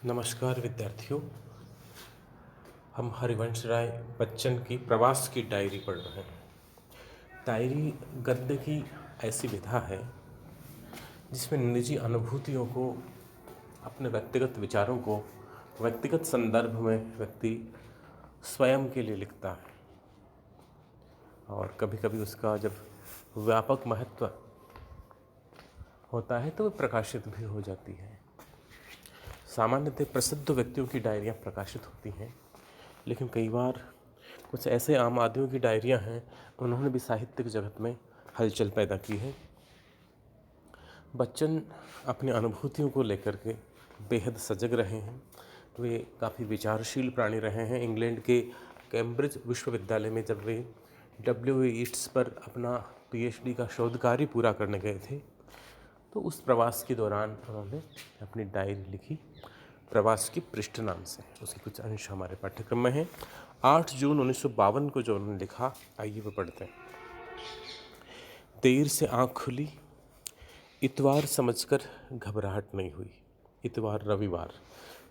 नमस्कार विद्यार्थियों। हम हरिवंश राय बच्चन की प्रवास की डायरी पढ़ रहे हैं। डायरी गद्य की ऐसी विधा है जिसमें निजी अनुभूतियों को, अपने व्यक्तिगत विचारों को व्यक्तिगत संदर्भ में व्यक्ति स्वयं के लिए लिखता है और कभी कभी उसका जब व्यापक महत्व होता है तो वह प्रकाशित भी हो जाती है। सामान्यतः प्रसिद्ध व्यक्तियों की डायरियाँ प्रकाशित होती हैं, लेकिन कई बार कुछ ऐसे आम आदमियों की डायरियाँ हैं, उन्होंने भी साहित्यिक जगत में हलचल पैदा की है। बच्चन अपनी अनुभूतियों को लेकर के बेहद सजग रहे हैं। वे काफ़ी विचारशील प्राणी रहे हैं। इंग्लैंड के कैम्ब्रिज विश्वविद्यालय में जब वे W. ईट्स पर अपना PhD का शोध कार्य पूरा करने गए थे, तो उस प्रवास के दौरान उन्होंने अपनी डायरी लिखी, प्रवास की पृष्ठ नाम से। उसके कुछ अंश हमारे पाठ्यक्रम में हैं। 8 जून 1952 को जो उन्होंने लिखा, आइए वो पढ़ते हैं। देर से आँख खुली, इतवार समझकर घबराहट नहीं हुई। इतवार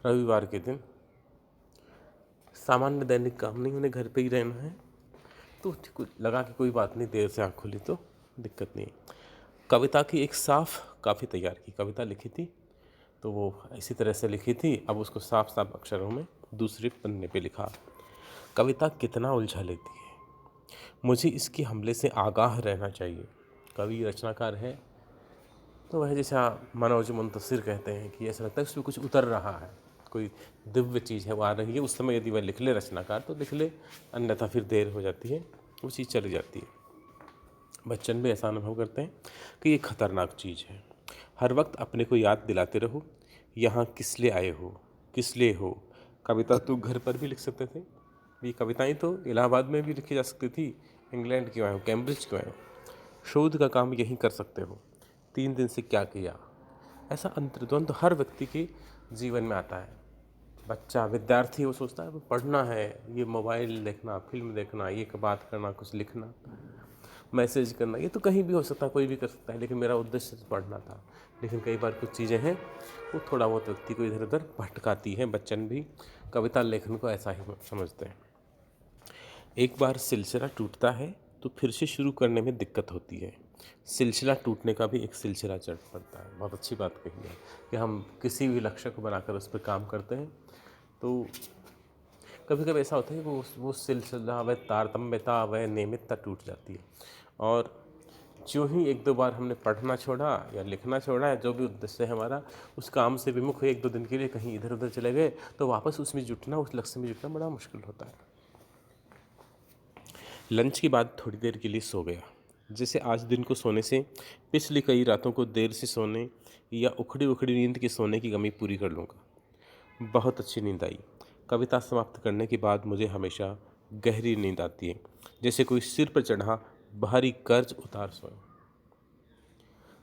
रविवार के दिन सामान्य दैनिक काम नहीं, उन्हें घर पे ही रहना है, तो लगा कि कोई बात नहीं, देर से आँख खुली तो दिक्कत नहीं। कविता की एक साफ काफ़ी तैयार की कविता लिखी थी, तो वो इसी तरह से लिखी थी। अब उसको साफ साफ अक्षरों में दूसरे पन्ने पे लिखा। कविता कितना उलझा लेती है, मुझे इसके हमले से आगाह रहना चाहिए। कवि रचनाकार है तो वह जैसा मनोज मुंतशिर कहते हैं कि ऐसा लगता है उसमें कुछ उतर रहा है, कोई दिव्य चीज़ है वो आ रही है। उस समय यदि वह लिख ले रचनाकार तो लिख ले, अन्यथा फिर देर हो जाती है, वो चीज़ चली जाती है। बच्चन भी ऐसा अनुभव करते हैं कि ये खतरनाक चीज़ है। हर वक्त अपने को याद दिलाते रहो, यहाँ किस लिए आए हो, किस लिए हो। कविता तो घर पर भी लिख सकते थे, ये कविताएं तो इलाहाबाद में भी लिखी जा सकती थी। इंग्लैंड क्यों आए हो, कैम्ब्रिज क्यों आए हो, शोध का काम यहीं कर सकते हो, 3 दिन से क्या किया। ऐसा अंतर्द्वंद हर व्यक्ति के जीवन में आता है। बच्चा विद्यार्थी वो सोचता है वो पढ़ना है, ये मोबाइल देखना, फिल्म देखना, ये बात करना, कुछ लिखना, मैसेज करना, ये तो कहीं भी हो सकता है, कोई भी कर सकता है, लेकिन मेरा उद्देश्य तो पढ़ना था। लेकिन कई बार कुछ चीज़ें हैं वो थोड़ा बहुत व्यक्ति को इधर उधर भटकाती हैं। बच्चन भी कविता लेखन को ऐसा ही समझते हैं। एक बार सिलसिला टूटता है तो फिर से शुरू करने में दिक्कत होती है। सिलसिला टूटने का भी एक सिलसिला चढ़ पड़ता है। बहुत अच्छी बात कही है कि हम किसी भी लक्ष्य को बनाकर उस पर काम करते हैं तो कभी कभी ऐसा होता है कि वो सिलसिला, वह तारतम्यता, वह नियमितता टूट जाती है। और जो ही 1-2 बार हमने पढ़ना छोड़ा या लिखना छोड़ा है, जो भी उद्देश्य है हमारा, उस काम से विमुख हुए, 1-2 दिन के लिए कहीं इधर उधर चले गए, तो वापस उसमें जुटना, उस लक्ष्य में जुटना बड़ा मुश्किल होता है। लंच के बाद थोड़ी देर के लिए सो गया, जैसे आज दिन को सोने से पिछली कई रातों को देर से सोने या उखड़ी उखड़ी नींद के सोने की कमी पूरी कर लूँगा। बहुत अच्छी नींद आई। कविता समाप्त करने के बाद मुझे हमेशा गहरी नींद आती है, जैसे कोई सिर पर चढ़ा भारी कर्ज उतार सोए।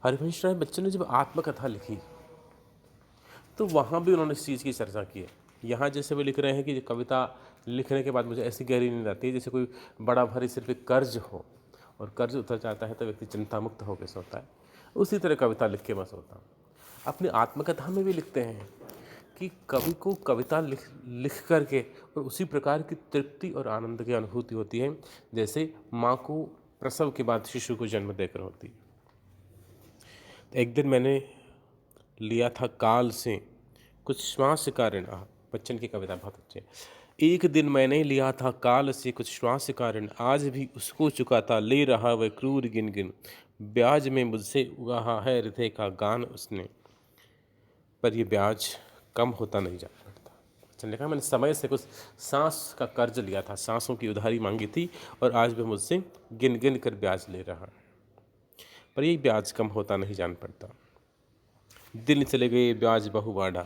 हरिवंश राय बच्चन ने जब आत्मकथा लिखी तो वहाँ भी उन्होंने इस चीज़ की चर्चा की है। यहाँ जैसे वो लिख रहे हैं कि कविता लिखने के बाद मुझे ऐसी गहरी नींद आती है जैसे कोई बड़ा भारी सिर पे कर्ज हो, और कर्ज उतर जाता है तो व्यक्ति चिंता मुक्त होकर सोता है। उसी तरह कविता लिख के मैं सोता हूँ। अपनी आत्मकथा में भी लिखते हैं कि कवि को कविता लिख करके और उसी प्रकार की तृप्ति और आनंद की अनुभूति होती है जैसे माँ को प्रसव के बाद शिशु को जन्म देकर होती है। एक दिन मैंने लिया था काल से कुछ श्वास का ऋण। बच्चन की कविता बहुत अच्छी है। एक दिन मैंने लिया था काल से कुछ श्वास का ऋण, आज भी उसको चुकाता ले रहा वह क्रूर गिन गिन। ब्याज में मुझसे उगाहा है हृदय का गान उसने, पर ये ब्याज कम होता नहीं जा पड़ता। बच्चन लिखा, मैंने समय से कुछ सांस का कर्ज लिया था, सांसों की उधारी मांगी थी, और आज भी मुझसे गिन गिन कर ब्याज ले रहा है, पर ये ब्याज कम होता नहीं जान पड़ता। दिन चले गए ब्याज बहु बाढ़ा,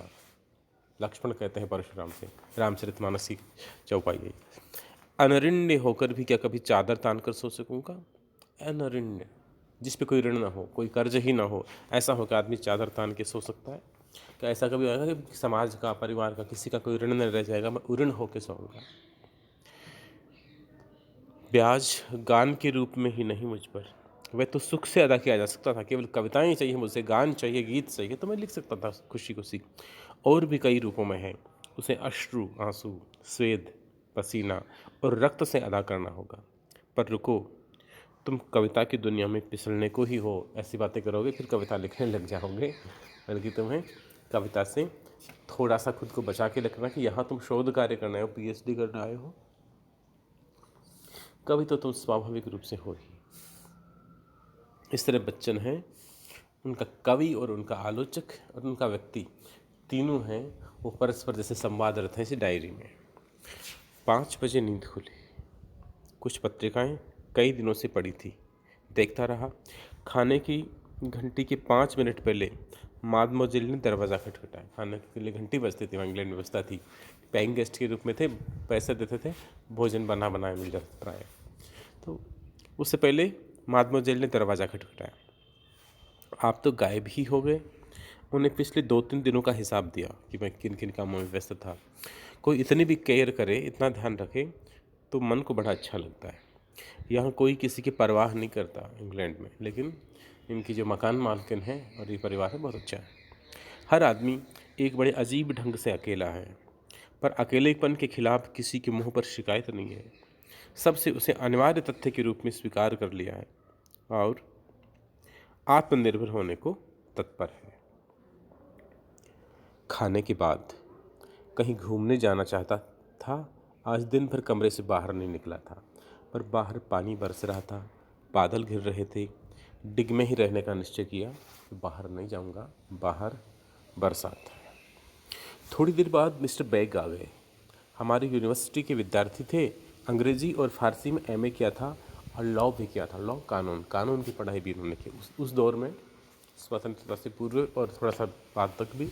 लक्ष्मण कहते हैं परशुराम से, रामचरितमानस की चौपाई है। अनऋण्य होकर भी क्या कभी चादर तान कर सो सकूँगा। अनऋण्य, जिस पे कोई ऋण ना हो, कोई कर्ज ही ना हो, ऐसा हो कि आदमी चादर तान के सो सकता है। क्या ऐसा कभी होगा कि समाज का, परिवार का, किसी का कोई ऋण न रह जाएगा, मैं उऋण होकर सोऊंगा। ब्याज गान के रूप में ही नहीं मुझ पर, वह तो सुख से अदा किया जा सकता था, केवल कविताएं चाहिए मुझे, गान चाहिए, गीत चाहिए तो मैं लिख सकता था खुशी खुशी। और भी कई रूपों में है, उसे अश्रु, आंसू, स्वेद, पसीना और रक्त से अदा करना होगा। पर रुको, तुम कविता की दुनिया में फिसलने को ही हो, ऐसी बातें करोगे फिर कविता लिखने लग जाओगे। बल्कि तुम्हें कविता से थोड़ा सा खुद को बचा के रखना कि यहाँ तुम शोध कार्य करना हो, पीएचडी करने आए हो, कवि तो तुम स्वाभाविक रूप से हो ही। इस तरह बच्चन है, उनका कवि और उनका आलोचक और उनका व्यक्ति तीनों हैं, वो परस्पर जैसे संवादरत हैं इसी डायरी में। 5 बजे नींद खुली, कुछ पत्रिकाएं कई दिनों से पड़ी थी, देखता रहा। खाने की घंटी के 5 मिनट पहले मादमोजेल ने दरवाज़ा खटखटाया। खाने के लिए घंटी बजती थी, वहाँ इंग्लैंड में बजता थी। पेइंग गेस्ट के रूप में थे, पैसे देते थे, भोजन बनाया मिल जाता है। तो उससे पहले मादमोजेल ने दरवाज़ा खटखटाया। आप तो गायब ही हो गए। उन्हें पिछले 2-3 दिनों का हिसाब दिया कि मैं किन किन कामों में व्यस्त था। कोई इतनी भी केयर करे, इतना ध्यान रखे तो मन को बड़ा अच्छा लगता है। यहाँ कोई किसी की परवाह नहीं करता इंग्लैंड में, लेकिन इनकी जो मकान मालकिन है और ये परिवार है बहुत अच्छा है। हर आदमी एक बड़े अजीब ढंग से अकेला है, पर अकेलेपन के खिलाफ किसी के मुंह पर शिकायत नहीं है। सबसे उसे अनिवार्य तथ्य के रूप में स्वीकार कर लिया है और आत्मनिर्भर होने को तत्पर है। खाने के बाद कहीं घूमने जाना चाहता था। आज दिन भर कमरे से बाहर नहीं निकला था, पर बाहर पानी बरस रहा था, बादल घिर रहे थे। डिग में ही रहने का निश्चय किया कि बाहर नहीं जाऊंगा, बाहर बरसात है। थोड़ी देर बाद मिस्टर बैग आ गए। हमारी यूनिवर्सिटी के विद्यार्थी थे, अंग्रेजी और फारसी में एमए किया था और लॉ भी किया था। लॉ कानून की पढ़ाई भी उन्होंने की। उस दौर में स्वतंत्रता से पूर्व और थोड़ा सा बाद तक भी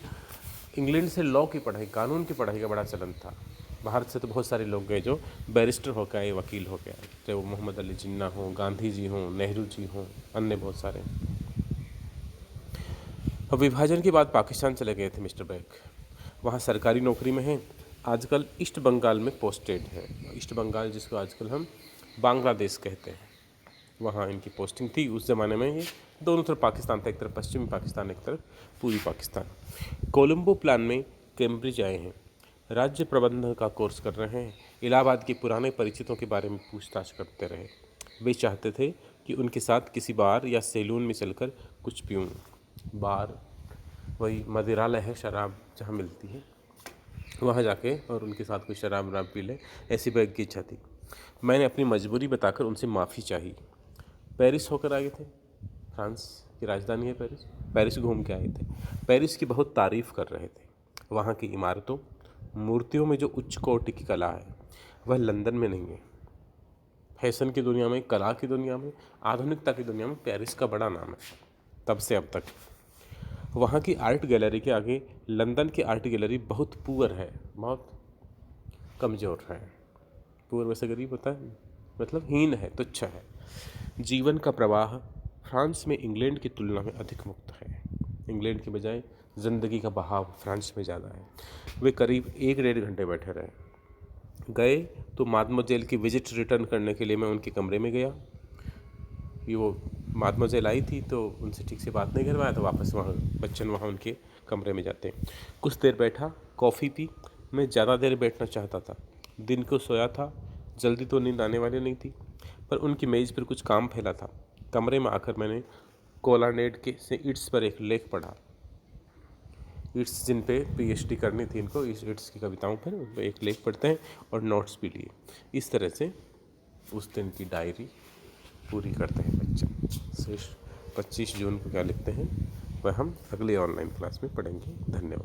इंग्लैंड से लॉ की पढ़ाई, कानून की पढ़ाई का बड़ा चलन था। बाहर से तो बहुत सारे लोग गए जो बैरिस्टर होकर आए, वकील होकर आए, चाहे वो मोहम्मद अली जिन्ना हो, गांधी जी हों, नेहरू जी हों, अन्य बहुत सारे। और विभाजन के बाद पाकिस्तान चले गए थे मिस्टर बैग। वहाँ सरकारी नौकरी में हैं। आजकल ईस्ट बंगाल में पोस्टेड है। ईस्ट बंगाल जिसको आजकल हम बांग्लादेश कहते हैं, वहाँ इनकी पोस्टिंग थी। उस ज़माने में ये दोनों तरफ पाकिस्तान था, एक तरफ पश्चिमी पाकिस्तान, एक तरफ पूर्वी पाकिस्तान। कोलंबो प्लान में कैम्ब्रिज आए हैं, राज्य प्रबंधन का कोर्स कर रहे हैं। इलाहाबाद के पुराने परिचितों के बारे में पूछताछ करते रहे। वे चाहते थे कि उनके साथ किसी बार या सैलून में चलकर कुछ पीऊँ। बार वही मदिरालय है, शराब जहाँ मिलती है, वहाँ जाके और उनके साथ कोई शराब वराब पी ले, ऐसी बैग की इच्छा थी। मैंने अपनी मजबूरी बताकर उनसे माफ़ी चाही। पेरिस होकर आए थे, फ्रांस की राजधानी है पेरिस। पेरिस घूम के आए थे। पेरिस की बहुत तारीफ़ कर रहे थे। वहाँ की इमारतों, मूर्तियों में जो उच्च कोटि की कला है वह लंदन में नहीं है। फैशन की दुनिया में, कला की दुनिया में, आधुनिकता की दुनिया में पेरिस का बड़ा नाम है तब से अब तक। वहाँ की आर्ट गैलरी के आगे लंदन की आर्ट गैलरी बहुत पुअर है, बहुत कमज़ोर है। पुअर वैसे गरीब होता है, मतलब हीन है, तुच्छ है। जीवन का प्रवाह फ्रांस में इंग्लैंड की तुलना में अधिक मुक्त है। इंग्लैंड के बजाय ज़िंदगी का बहाव फ्रांस में ज़्यादा है। वे करीब 1-1.5 घंटे बैठे रहे। गए तो मादमोजेल की विजिट रिटर्न करने के लिए मैं उनके कमरे में गया। ये वो मादमोजेल आई थी तो उनसे ठीक से बात नहीं कर पाया, तो वापस वहाँ बच्चन वहाँ उनके कमरे में जाते। कुछ देर बैठा, कॉफ़ी पी। मैं ज़्यादा देर बैठना चाहता था, दिन को सोया था, जल्दी तो नींद आने वाली नहीं थी, पर उनकी मेज़ पर कुछ काम फैला था। कमरे में आकर मैंने कोलानेड के से इट्स पर एक लेख पढ़ा। इट्स जिन पे पीएचडी करनी थी इनको, इस इट्स की कविताओं पर उन पर एक लेख पढ़ते हैं और नोट्स भी लिए। इस तरह से उस दिन की डायरी पूरी करते हैं बच्चे। शेष 25 जून को क्या लिखते हैं वह हम अगले ऑनलाइन क्लास में पढ़ेंगे। धन्यवाद।